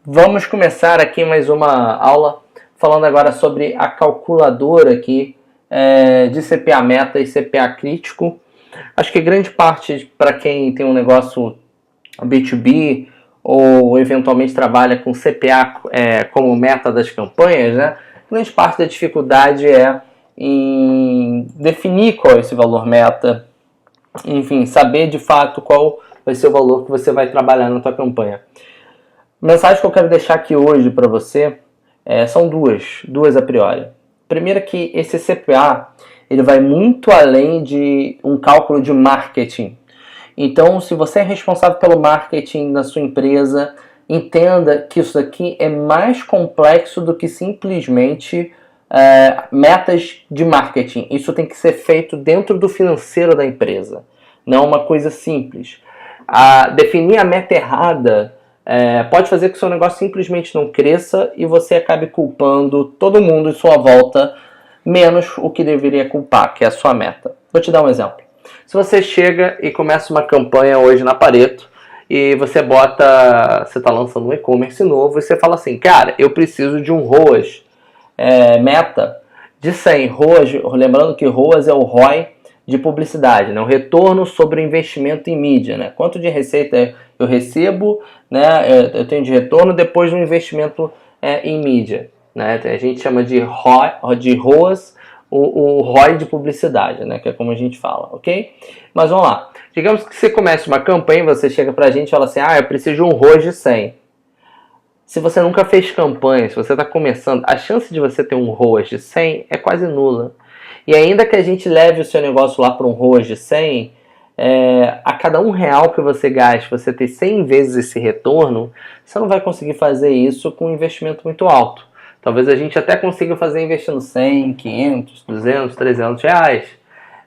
Vamos começar aqui mais uma aula falando agora sobre a calculadora aqui de CPA meta e CPA crítico. Acho que grande parte para quem tem um negócio B2B ou eventualmente trabalha com CPA como meta das campanhas, né? Grande parte da dificuldade é em definir qual é esse valor meta, enfim, saber de fato qual vai ser o valor que você vai trabalhar na tua campanha. A mensagem que eu quero deixar aqui hoje para você são duas a priori. Primeiro que esse CPA ele vai muito além de um cálculo de marketing. Então, se você é responsável pelo marketing na sua empresa, entenda que isso aqui é mais complexo do que simplesmente metas de marketing. Isso tem que ser feito dentro do financeiro da empresa. Não é uma coisa simples. Definir a meta errada pode fazer que o seu negócio simplesmente não cresça e você acabe culpando todo mundo em sua volta, menos o que deveria culpar, que é a sua meta. Vou te dar um exemplo. Se você chega e começa uma campanha hoje na Pareto e você está lançando um e-commerce novo e você fala assim, cara, eu preciso de um ROAS meta de 100. ROAS, lembrando que ROAS é o ROI de publicidade, né? O retorno sobre o investimento em mídia, né? Quanto de receita eu recebo, né? Eu tenho de retorno depois do investimento em mídia, né? A gente chama de ROAS, o ROI de publicidade, né? Que é como a gente fala, ok? Mas vamos lá. Digamos que você comece uma campanha, você chega pra gente e fala assim, eu preciso de um ROAS de 100. Se você nunca fez campanha, se você está começando, a chance de você ter um ROAS de 100 é quase nula. E ainda que a gente leve o seu negócio lá para um ROAS de 100, a cada R$1 que você gaste, você ter 100 vezes esse retorno, você não vai conseguir fazer isso com um investimento muito alto. Talvez a gente até consiga fazer investindo 100, 500, 200, 300 reais.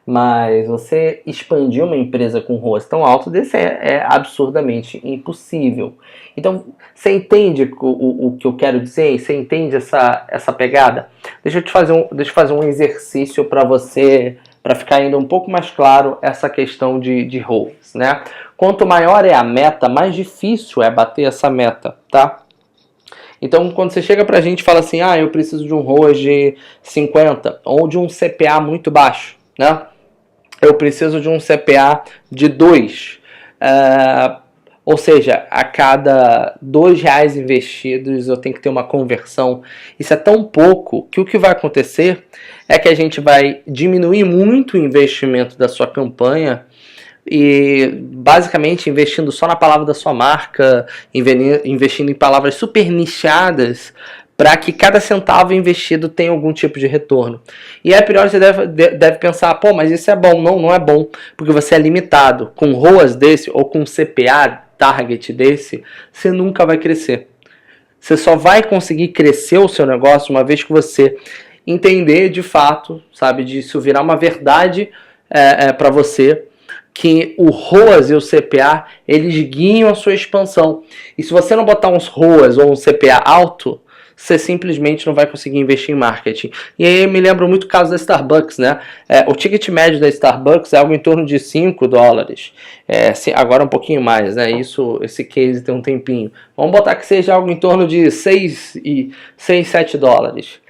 Mas você expandir uma empresa com ROAS tão alto desse é absurdamente impossível. Então, você entende o que eu quero dizer? Você entende essa pegada? Deixa eu fazer um exercício para você, para ficar ainda um pouco mais claro essa questão de ROAS, né? Quanto maior é a meta, mais difícil é bater essa meta, tá? Então, quando você chega pra gente e fala assim, eu preciso de um ROAS de 50 ou de um CPA muito baixo, né? Eu preciso de um CPA de 2. Ou seja, a cada R$2 investidos eu tenho que ter uma conversão. Isso é tão pouco que o que vai acontecer é que a gente vai diminuir muito o investimento da sua campanha e basicamente investindo só na palavra da sua marca, investindo em palavras super nichadas, para que cada centavo investido tenha algum tipo de retorno. E a priori você deve pensar, mas isso é bom. Não, não é bom, porque você é limitado. Com ROAS desse ou com CPA target desse, você nunca vai crescer. Você só vai conseguir crescer o seu negócio uma vez que você entender de fato, sabe, de isso virar uma verdade para você, que o ROAS e o CPA, eles guiam a sua expansão. E se você não botar uns ROAS ou um CPA alto, você simplesmente não vai conseguir investir em marketing. E aí eu me lembro muito o caso da Starbucks, né? O ticket médio da Starbucks é algo em torno de $5. Agora um pouquinho mais, né? Esse case tem um tempinho. Vamos botar que seja algo em torno de 6, 7 dólares.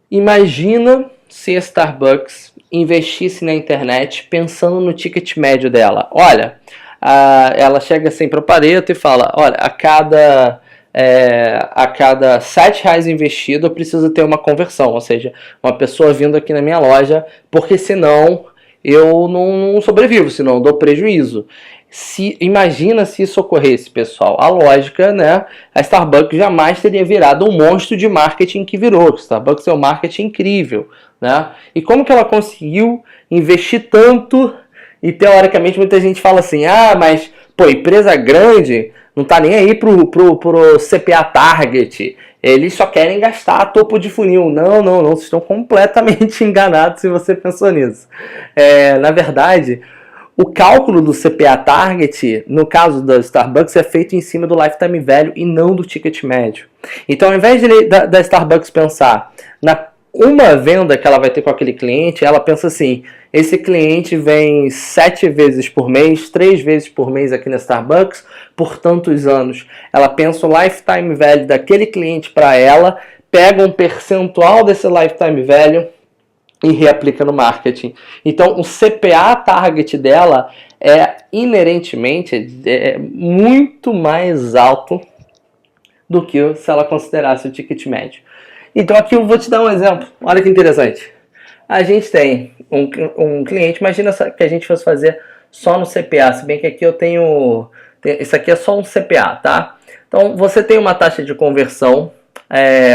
Imagina se a Starbucks investisse na internet pensando no ticket médio dela. Olha, ela chega assim para o Pareto e fala, olha, a cada R$7 investido eu preciso ter uma conversão, ou seja, uma pessoa vindo aqui na minha loja, porque senão eu não sobrevivo, senão eu dou prejuízo. Imagina se isso ocorresse, pessoal. A lógica, né? A Starbucks jamais teria virado um monstro de marketing que virou. A Starbucks é um marketing incrível, né? E como que ela conseguiu investir tanto? E teoricamente muita gente fala assim, mas empresa grande não tá nem aí pro CPA target, eles só querem gastar topo de funil. Não, vocês estão completamente enganados se você pensou nisso. Na verdade, o cálculo do CPA target, no caso da Starbucks, é feito em cima do lifetime value e não do ticket médio. Então, ao invés da Starbucks pensar na uma venda que ela vai ter com aquele cliente, ela pensa assim, esse cliente vem 7 vezes por mês, 3 vezes por mês aqui na Starbucks, por tantos anos. Ela pensa o lifetime value daquele cliente para ela, pega um percentual desse lifetime value e reaplica no marketing. Então, o CPA target dela é inerentemente muito mais alto do que se ela considerasse o ticket médio. Então aqui eu vou te dar um exemplo. Olha que interessante. A gente tem um cliente, imagina que a gente fosse fazer só no CPA, se bem que aqui eu tenho... Isso aqui é só um CPA, tá? Então você tem uma taxa de conversão,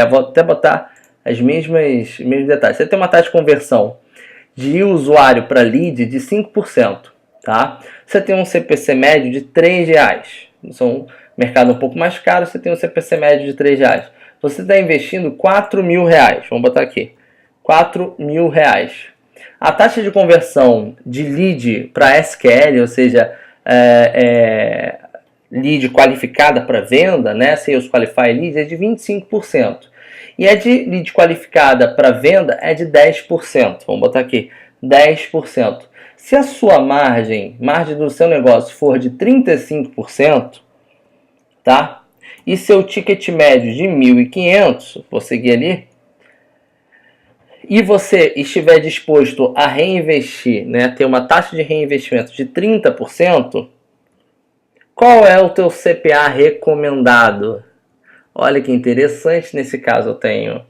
vou até botar os mesmos detalhes. Você tem uma taxa de conversão de usuário para lead de 5%, tá? Você tem um CPC médio de R$3. São mercado um pouco mais caro, você tem um CPC médio de R$3. Você está investindo R$4.000. Vamos botar aqui. R$4.000. A taxa de conversão de lead para SQL, ou seja, lead qualificada para venda, né? Sales Qualified Lead, é de 25%. E a de lead qualificada para venda é de 10%. Vamos botar aqui, 10%. Se a sua margem do seu negócio for de 35%, tá? E seu ticket médio de 1.500, vou seguir ali, e você estiver disposto a reinvestir, né, ter uma taxa de reinvestimento de 30%, qual é o teu CPA recomendado? Olha que interessante, nesse caso eu tenho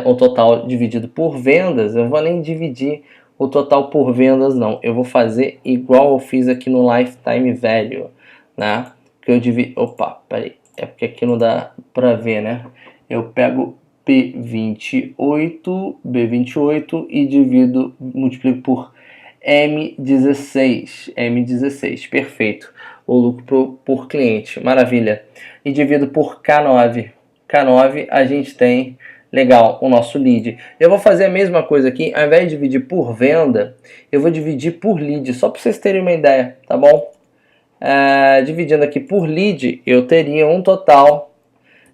o total dividido por vendas. Eu não vou nem dividir o total por vendas, não. Eu vou fazer igual eu fiz aqui no Lifetime Value, né? Que eu divido... Opa, peraí. É porque aqui não dá pra ver, né? Eu pego P28, B28 e divido, multiplico por M16. M16, perfeito. O lucro por cliente, maravilha. E divido por K9. K9 a gente tem, legal, o nosso lead. Eu vou fazer a mesma coisa aqui, ao invés de dividir por venda, eu vou dividir por lead, só para vocês terem uma ideia, tá bom? Dividindo aqui por lead, eu teria um total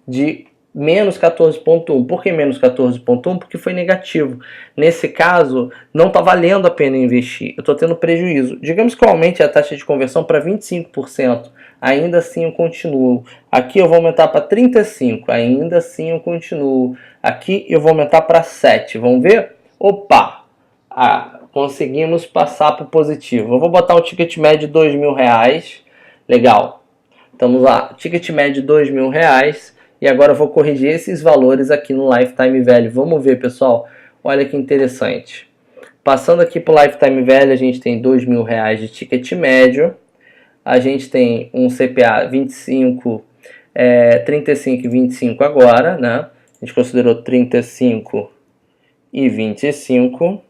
de menos 14,1. Por que menos 14,1? Porque foi negativo. Nesse caso, não está valendo a pena investir. Eu estou tendo prejuízo. Digamos que eu aumente a taxa de conversão para 25%. Ainda assim eu continuo. Aqui eu vou aumentar para 35%. Ainda assim eu continuo. Aqui eu vou aumentar para 7%. Vamos ver? Opa! Conseguimos passar para o positivo. Eu vou botar um ticket médio de R$2.000. Legal. Estamos lá. Ticket médio de R$2.000. E agora eu vou corrigir esses valores aqui no Lifetime Value. Vamos ver, pessoal. Olha que interessante. Passando aqui para o Lifetime Value, a gente tem R$2.000 de ticket médio. A gente tem um CPA 25, 35 e 25 agora, né? A gente considerou 35 e 25.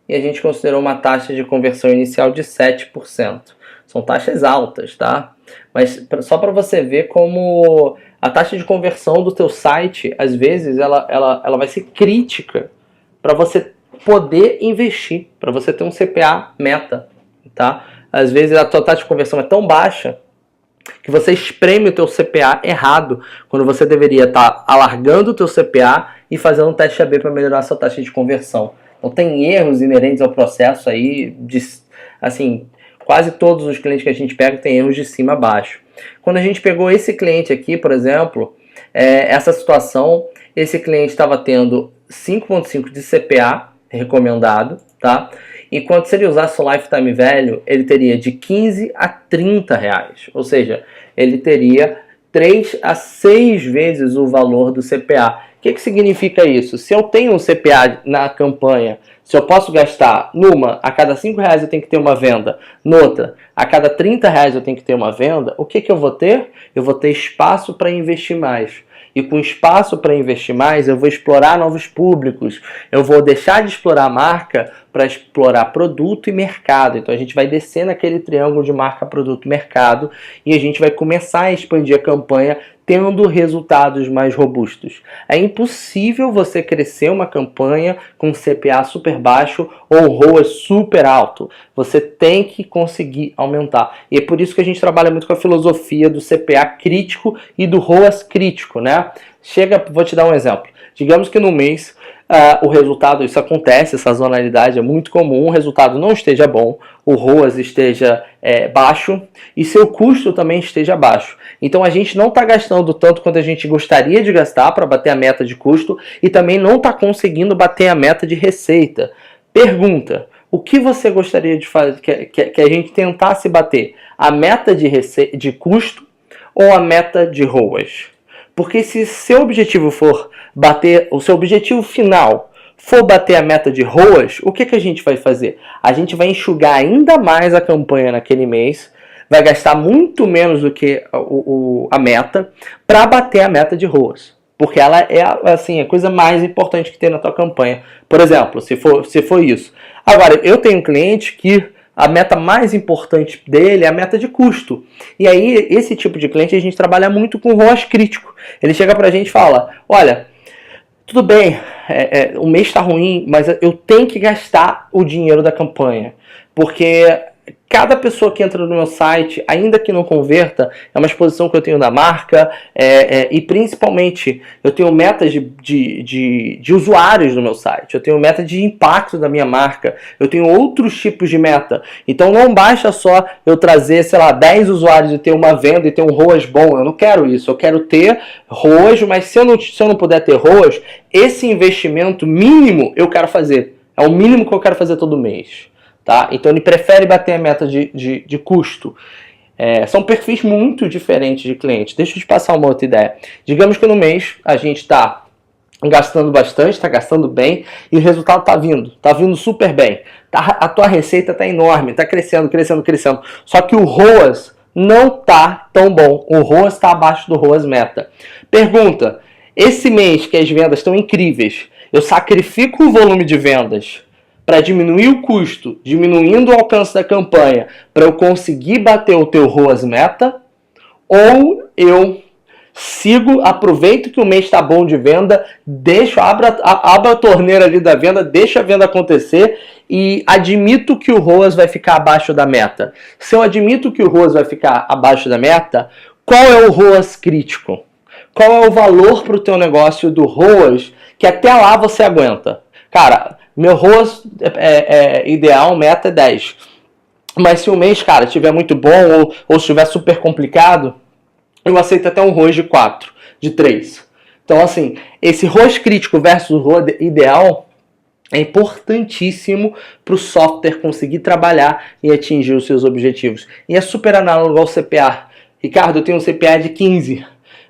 E a gente considerou uma taxa de conversão inicial de 7%. São taxas altas, tá? Mas só para você ver como a taxa de conversão do teu site, às vezes, ela vai ser crítica para você poder investir, para você ter um CPA meta, tá? Às vezes a tua taxa de conversão é tão baixa que você espreme o teu CPA errado, quando você deveria estar alargando o teu CPA e fazendo um teste AB para melhorar a sua taxa de conversão. Então tem erros inerentes ao processo aí, assim, quase todos os clientes que a gente pega tem erros de cima a baixo. Quando a gente pegou esse cliente aqui, por exemplo, essa situação, esse cliente estava tendo 5,5 de CPA recomendado, tá? Enquanto se ele usasse o Lifetime Value, ele teria de 15 a 30 reais. Ou seja, ele teria 3 a 6 vezes o valor do CPA. O que significa isso? Se eu tenho um CPA na campanha, se eu posso gastar numa, a cada 5 reais eu tenho que ter uma venda, noutra, a cada 30 reais eu tenho que ter uma venda, o que eu vou ter? Eu vou ter espaço para investir mais. E com espaço para investir mais, eu vou explorar novos públicos, eu vou deixar de explorar marca para explorar produto e mercado. Então a gente vai descer naquele triângulo de marca, produto, mercado e a gente vai começar a expandir a campanha tendo resultados mais robustos. É impossível você crescer uma campanha com CPA super baixo ou ROAS super alto. Você tem que conseguir aumentar. E é por isso que a gente trabalha muito com a filosofia do CPA crítico e do ROAS crítico, né? Vou te dar um exemplo. Digamos que no mês o resultado, isso acontece, essa sazonalidade é muito comum, o resultado não esteja bom, o ROAS esteja baixo e seu custo também esteja baixo. Então a gente não está gastando tanto quanto a gente gostaria de gastar para bater a meta de custo e também não está conseguindo bater a meta de receita. Pergunta: o que você gostaria de fazer, que a gente tentasse bater? A meta de custo ou a meta de ROAS? Porque se seu objetivo for bater, o seu objetivo final for bater a meta de ROAS, o que a gente vai fazer? A gente vai enxugar ainda mais a campanha naquele mês, vai gastar muito menos do que a meta para bater a meta de ROAS. Porque ela é assim, a coisa mais importante que tem na tua campanha. Por exemplo, se for isso. Agora, eu tenho um cliente que a meta mais importante dele é a meta de custo. E aí, esse tipo de cliente, a gente trabalha muito com ROAS crítico. Ele chega pra gente e fala: olha, tudo bem, o mês está ruim, mas eu tenho que gastar o dinheiro da campanha. Porque cada pessoa que entra no meu site, ainda que não converta, é uma exposição que eu tenho da marca, e principalmente eu tenho metas de usuários no meu site, eu tenho meta de impacto da minha marca, eu tenho outros tipos de meta. Então não basta só eu trazer, sei lá, 10 usuários e ter uma venda e ter um ROAS bom. Eu não quero isso, eu quero ter ROAS, mas se eu não puder ter ROAS, esse investimento mínimo eu quero fazer. É o mínimo que eu quero fazer todo mês. Tá? Então ele prefere bater a meta de custo. São perfis muito diferentes de clientes. Deixa eu te passar uma outra ideia. Digamos que no mês a gente está gastando bastante, está gastando bem e o resultado está vindo super bem. A tua receita está enorme, está crescendo. Só que o ROAS não está tão bom. O ROAS está abaixo do ROAS meta. Pergunta: esse mês que as vendas estão incríveis, eu sacrifico o volume de vendas para diminuir o custo, diminuindo o alcance da campanha, para eu conseguir bater o teu ROAS meta, ou eu aproveito que o mês está bom de venda, abro a torneira ali da venda, deixo a venda acontecer e admito que o ROAS vai ficar abaixo da meta. Se eu admito que o ROAS vai ficar abaixo da meta, qual é o ROAS crítico? Qual é o valor para o teu negócio do ROAS que até lá você aguenta? Cara, meu ROAS ideal, meta é 10. Mas se o mês, cara, estiver muito bom ou estiver super complicado, eu aceito até um ROAS de 4, de 3. Então, assim, esse ROAS crítico versus ROAS ideal é importantíssimo para o software conseguir trabalhar e atingir os seus objetivos. E é super análogo ao CPA. Ricardo, eu tenho um CPA de 15,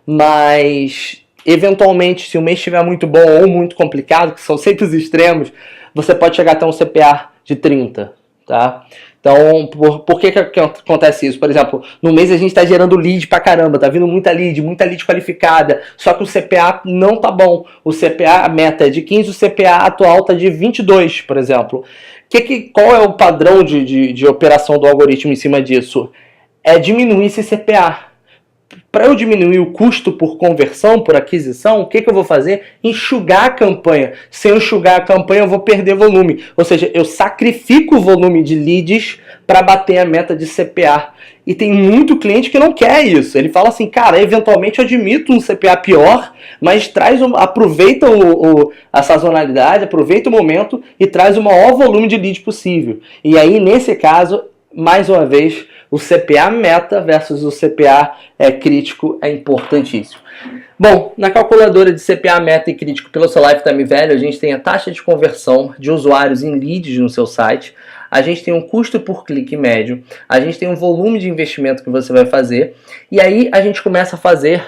mas eventualmente, se o mês estiver muito bom ou muito complicado, que são sempre os extremos, você pode chegar até um CPA de 30, tá? Então, por que acontece isso? Por exemplo, no mês a gente está gerando lead pra caramba, tá vindo muita lead qualificada, só que o CPA não tá bom. O CPA, a meta é de 15, o CPA atual tá de 22, por exemplo. Qual é o padrão de operação do algoritmo em cima disso? É diminuir esse CPA. Para eu diminuir o custo por conversão, por aquisição, o que eu vou fazer? Enxugar a campanha. Se eu enxugar a campanha, eu vou perder volume. Ou seja, eu sacrifico o volume de leads para bater a meta de CPA. E tem muito cliente que não quer isso. Ele fala assim: cara, eventualmente eu admito um CPA pior, mas aproveita a sazonalidade, aproveita o momento e traz o maior volume de lead possível. E aí, nesse caso, mais uma vez, o CPA meta versus o CPA crítico é importantíssimo. Bom, na calculadora de CPA meta e crítico pelo seu Lifetime Value, a gente tem a taxa de conversão de usuários em leads no seu site, a gente tem um custo por clique médio, a gente tem um volume de investimento que você vai fazer, e aí a gente começa a fazer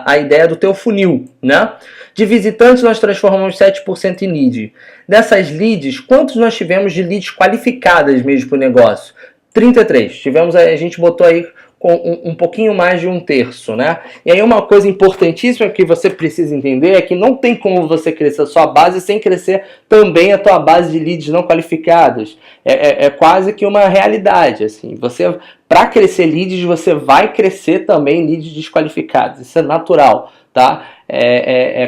a ideia do teu funil, né? De visitantes nós transformamos 7% em lead. Dessas leads, quantos nós tivemos de leads qualificadas mesmo para o negócio? 33. A gente botou aí com um pouquinho mais de 1/3, né? E aí uma coisa importantíssima que você precisa entender é que não tem como você crescer a sua base sem crescer também a tua base de leads não qualificados. É quase que uma realidade, assim. Para crescer leads, você vai crescer também leads desqualificados. Isso é natural, tá?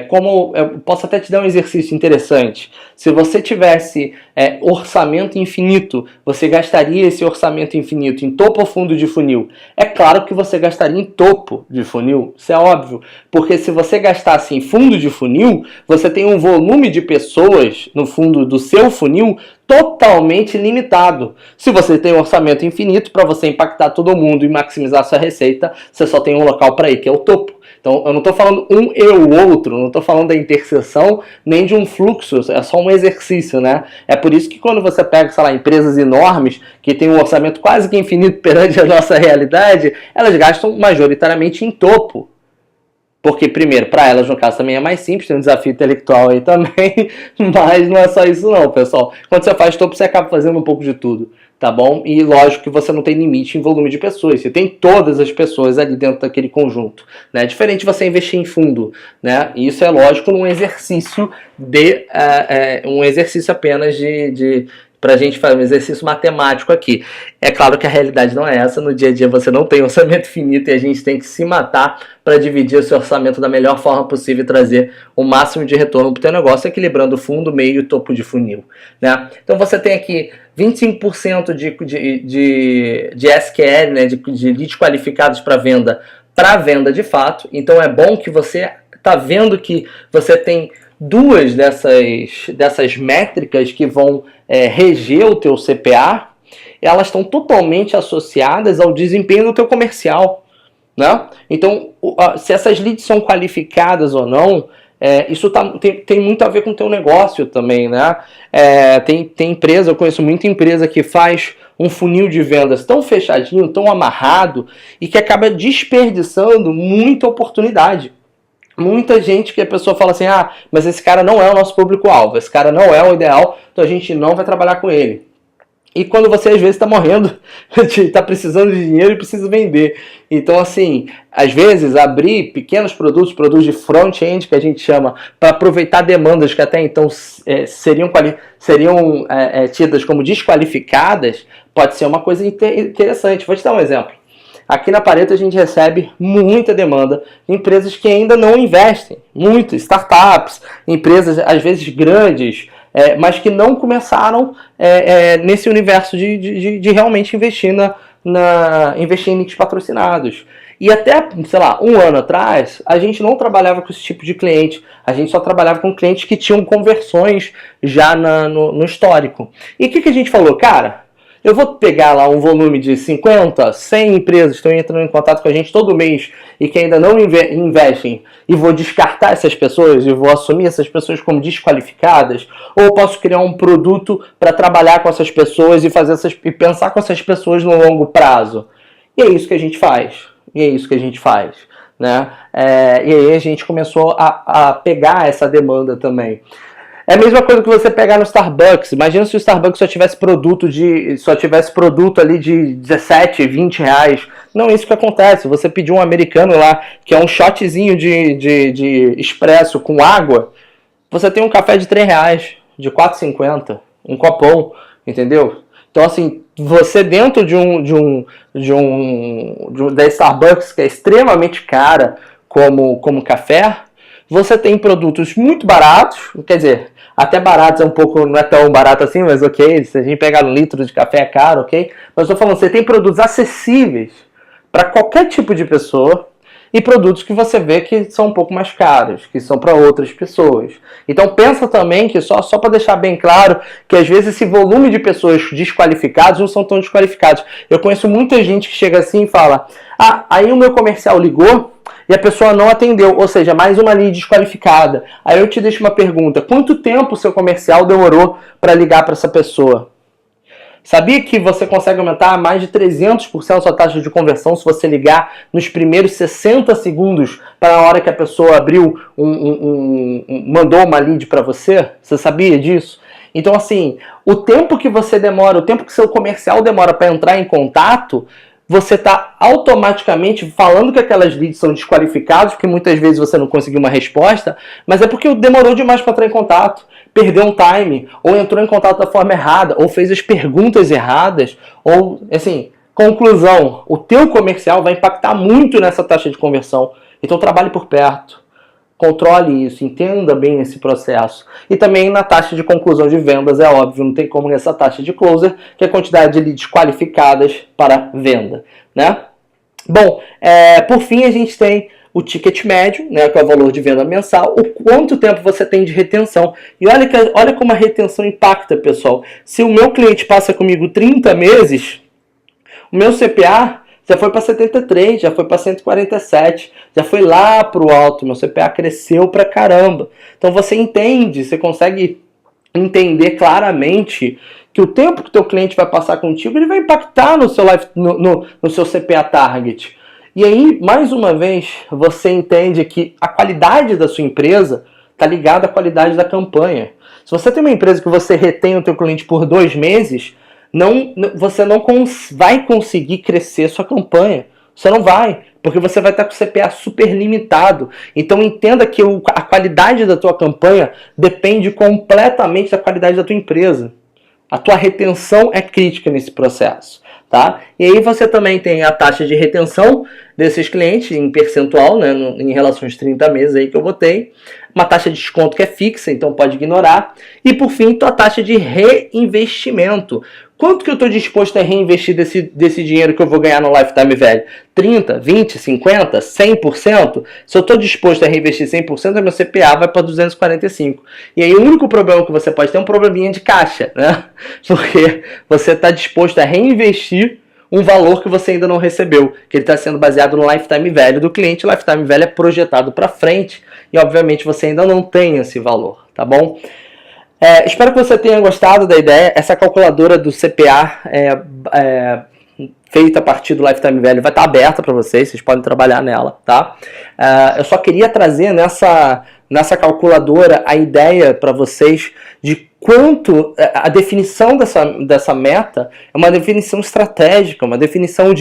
Como eu posso até te dar um exercício interessante. Se você tivesse orçamento infinito, você gastaria esse orçamento infinito em topo ou fundo de funil? É claro que você gastaria em topo de funil, isso é óbvio, porque se você gastasse em fundo de funil, você tem um volume de pessoas no fundo do seu funil totalmente limitado. Se você tem um orçamento infinito, para você impactar todo mundo e maximizar sua receita, você só tem um local para ir, que é o topo. Então, eu não estou falando um e o outro, não estou falando da interseção, nem de um fluxo, é só um exercício, né? É por isso que quando você pega, sei lá, empresas enormes, que têm um orçamento quase que infinito perante a nossa realidade, elas gastam majoritariamente em topo. Porque, primeiro, para elas, no caso, também é mais simples, tem um desafio intelectual aí também, mas não é só isso não, pessoal. Quando você faz topo, você acaba fazendo um pouco de tudo, tá bom? E lógico que você não tem limite em volume de pessoas, você tem todas as pessoas ali dentro daquele conjunto, né? Diferente de você investir em fundo, né? E isso é lógico num exercício um exercício apenas para a gente fazer um exercício matemático aqui. É claro que a realidade não é essa, no dia a dia você não tem orçamento finito e a gente tem que se matar para dividir o seu orçamento da melhor forma possível e trazer o máximo de retorno para o teu negócio, equilibrando o fundo, meio e topo de funil, né? Então você tem aqui 25% de SQL, né, de leads qualificados para venda de fato. Então é bom que você está vendo que você tem duas dessas métricas que vão reger o teu CPA, elas estão totalmente associadas ao desempenho do teu comercial, né? Então, se essas leads são qualificadas ou não, isso tem muito a ver com o teu negócio também, né? Tem empresa, eu conheço muita empresa que faz um funil de vendas tão fechadinho, tão amarrado, e que acaba desperdiçando muita oportunidade. Muita gente que a pessoa fala assim, mas esse cara não é o nosso público-alvo, esse cara não é o ideal, então a gente não vai trabalhar com ele. E quando você às vezes está morrendo, está precisando de dinheiro e precisa vender. Então assim, às vezes abrir pequenos produtos de front-end que a gente chama, para aproveitar demandas que até então seriam tidas como desqualificadas, pode ser uma coisa interessante. Vou te dar um exemplo. Aqui na Pareto a gente recebe muita demanda de empresas que ainda não investem, muito, startups, empresas às vezes grandes, mas que não começaram nesse universo de realmente investir investir em links patrocinados. E até, sei lá, um ano atrás, a gente não trabalhava com esse tipo de cliente, a gente só trabalhava com clientes que tinham conversões já no histórico. E o que a gente falou? Cara, eu vou pegar lá um volume de 50, 100 empresas que estão entrando em contato com a gente todo mês e que ainda não investem, e vou descartar essas pessoas e vou assumir essas pessoas como desqualificadas, ou eu posso criar um produto para trabalhar com essas pessoas e pensar com essas pessoas no longo prazo. E é isso que a gente faz. Né? E aí a gente começou a pegar essa demanda também. É a mesma coisa que você pegar no Starbucks. Imagina se o Starbucks só tivesse produto ali de 17, 20 reais. Não é isso que acontece. Você pedir um americano lá, que é um shotzinho de expresso com água, você tem um café de 3 reais, de 4,50, um copão, entendeu? Então, assim, você dentro da Starbucks, que é extremamente cara como café, você tem produtos muito baratos, quer dizer, até baratos não é tão barato assim, mas ok, se a gente pegar um litro de café é caro, ok? Mas eu estou falando, você tem produtos acessíveis para qualquer tipo de pessoa e produtos que você vê que são um pouco mais caros, que são para outras pessoas. Então pensa também que, só para deixar bem claro, que às vezes esse volume de pessoas desqualificadas não são tão desqualificados. Eu conheço muita gente que chega assim e fala, aí o meu comercial ligou e a pessoa não atendeu, ou seja, mais uma lead desqualificada. Aí eu te deixo uma pergunta, quanto tempo o seu comercial demorou para ligar para essa pessoa? Sabia que você consegue aumentar mais de 300% a sua taxa de conversão se você ligar nos primeiros 60 segundos para a hora que a pessoa abriu, mandou uma lead para você? Você sabia disso? Então, assim, o tempo que seu comercial demora para entrar em contato, você está automaticamente falando que aquelas leads são desqualificadas, porque muitas vezes você não conseguiu uma resposta, mas é porque demorou demais para entrar em contato, perdeu um time, ou entrou em contato da forma errada, ou fez as perguntas erradas, ou, assim, conclusão, o teu comercial vai impactar muito nessa taxa de conversão. Então trabalhe por perto. Controle isso, entenda bem esse processo. E também na taxa de conclusão de vendas, é óbvio, não tem como nessa taxa de closer, que é a quantidade de leads qualificadas para venda, né? Bom, por fim a gente tem o ticket médio, né, que é o valor de venda mensal, o quanto tempo você tem de retenção. E olha como a retenção impacta, pessoal. Se o meu cliente passa comigo 30 meses, o meu CPA já foi para 73, já foi para 147, já foi lá para o alto, meu CPA cresceu pra caramba. Então você entende, você consegue entender claramente que o tempo que o teu cliente vai passar contigo, ele vai impactar no seu, no seu CPA target. E aí, mais uma vez, você entende que a qualidade da sua empresa está ligada à qualidade da campanha. Se você tem uma empresa que você retém o teu cliente por 2 meses, você não vai conseguir crescer sua campanha. Você não vai, porque você vai estar com o CPA super limitado. Então entenda que a qualidade da tua campanha depende completamente da qualidade da tua empresa. A tua retenção é crítica nesse processo, tá? E aí você também tem a taxa de retenção desses clientes em percentual, né, em relação aos 30 meses aí que eu botei. Uma taxa de desconto que é fixa, então pode ignorar. E por fim, tua taxa de reinvestimento. Quanto que eu estou disposto a reinvestir desse dinheiro que eu vou ganhar no Lifetime Value? 30, 20, 50, 100%? Se eu estou disposto a reinvestir 100%, meu CPA vai para 245. E aí o único problema que você pode ter é um probleminha de caixa, né? Porque você está disposto a reinvestir um valor que você ainda não recebeu, que ele está sendo baseado no Lifetime Value do cliente. O Lifetime Value é projetado para frente e obviamente você ainda não tem esse valor, tá bom? Espero que você tenha gostado da ideia. Essa calculadora do CPA feita a partir do Lifetime Value vai estar aberta para vocês podem trabalhar nela, tá? Eu só queria trazer nessa calculadora a ideia para vocês de quanto a definição dessa meta é uma definição estratégica, uma definição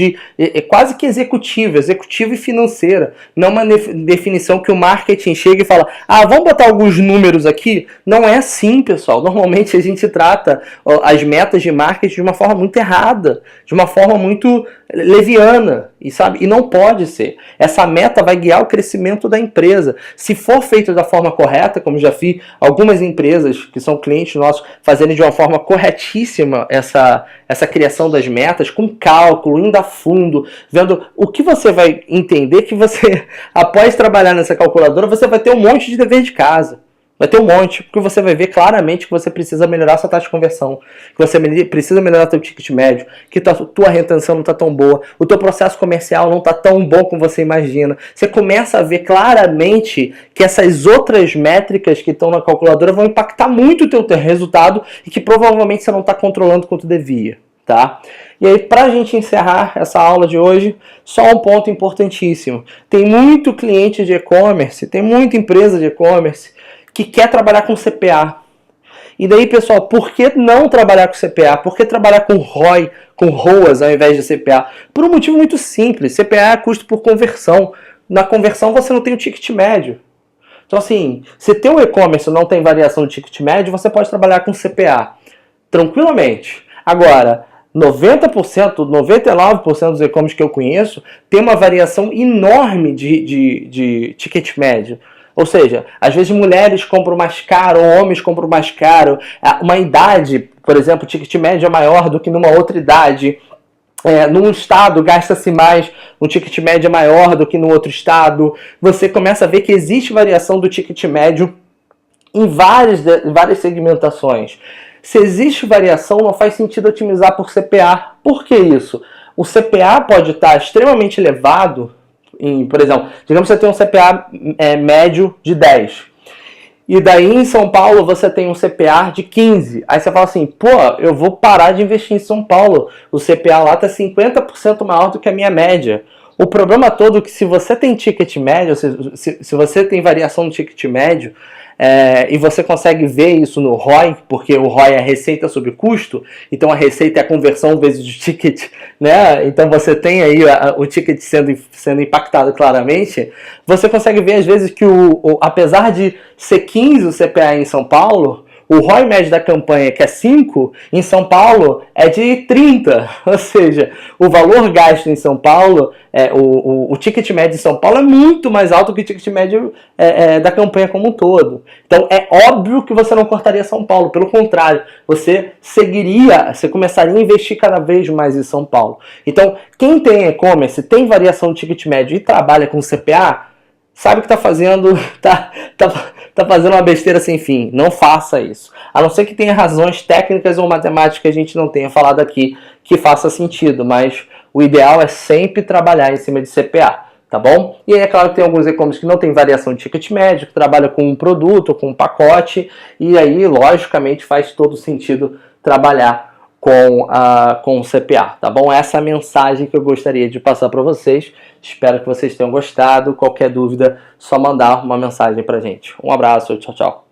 quase que executiva e financeira. Não uma definição que o marketing chega e fala, vamos botar alguns números aqui. Não é assim, pessoal. Normalmente a gente trata as metas de marketing de uma forma muito errada, de uma forma muito leviana, e não pode ser. Essa meta vai guiar o crescimento da empresa. Se for feito da forma correta, como já vi algumas empresas que são clientes nossos fazendo de uma forma corretíssima essa criação das metas, com cálculo, indo a fundo, vendo o que você vai entender que você, após trabalhar nessa calculadora, você vai ter um monte de dever de casa. Vai ter um monte, porque você vai ver claramente que você precisa melhorar sua taxa de conversão, que você precisa melhorar seu ticket médio, que tua retenção não está tão boa, o teu processo comercial não está tão bom como você imagina. Você começa a ver claramente que essas outras métricas que estão na calculadora vão impactar muito o teu resultado e que provavelmente você não está controlando quanto devia, tá? E aí, para a gente encerrar essa aula de hoje, só um ponto importantíssimo. Tem muito cliente de e-commerce, tem muita empresa de e-commerce que quer trabalhar com CPA. E daí, pessoal, por que não trabalhar com CPA? Por que trabalhar com ROI, com ROAS ao invés de CPA? Por um motivo muito simples. CPA é custo por conversão. Na conversão você não tem o ticket médio. Então, assim, se teu e-commerce não tem variação de ticket médio, você pode trabalhar com CPA tranquilamente. Agora, 90%, 99% dos e-commerce que eu conheço tem uma variação enorme de ticket médio. Ou seja, às vezes mulheres compram mais caro, homens compram mais caro. Uma idade, por exemplo, o ticket médio é maior do que numa outra idade. Num estado gasta-se mais, um ticket médio é maior do que no outro estado. Você começa a ver que existe variação do ticket médio em várias segmentações. Se existe variação, não faz sentido otimizar por CPA. Por que isso? O CPA pode estar extremamente elevado. Por exemplo, digamos que você tem um CPA médio de 10. E daí em São Paulo você tem um CPA de 15. Aí você fala assim, eu vou parar de investir em São Paulo. O CPA lá está 50% maior do que a minha média. O problema todo é que se você tem ticket médio, se você tem variação no ticket médio, e você consegue ver isso no ROI, porque o ROI é a receita sobre custo, então a receita é a conversão vezes o ticket, né? Então você tem aí o ticket sendo impactado claramente. Você consegue ver às vezes que apesar de ser 15 o CPA em São Paulo, o ROI médio da campanha, que é 5, em São Paulo é de 30. Ou seja, o valor gasto em São Paulo, o ticket médio em São Paulo é muito mais alto que o ticket médio da campanha como um todo. Então é óbvio que você não cortaria São Paulo, pelo contrário, você começaria a investir cada vez mais em São Paulo. Então, quem tem e-commerce, tem variação de ticket médio e trabalha com CPA, sabe que está fazendo uma besteira sem fim. Não faça isso. A não ser que tenha razões técnicas ou matemáticas que a gente não tenha falado aqui que faça sentido, mas o ideal é sempre trabalhar em cima de CPA, tá bom? E aí é claro que tem alguns e-commerce que não tem variação de ticket médio, que trabalha com um produto, com um pacote, e aí logicamente faz todo sentido trabalhar com o CPA, tá bom? Essa é a mensagem que eu gostaria de passar para vocês. Espero que vocês tenham gostado. Qualquer dúvida, só mandar uma mensagem pra gente. Um abraço, tchau, tchau.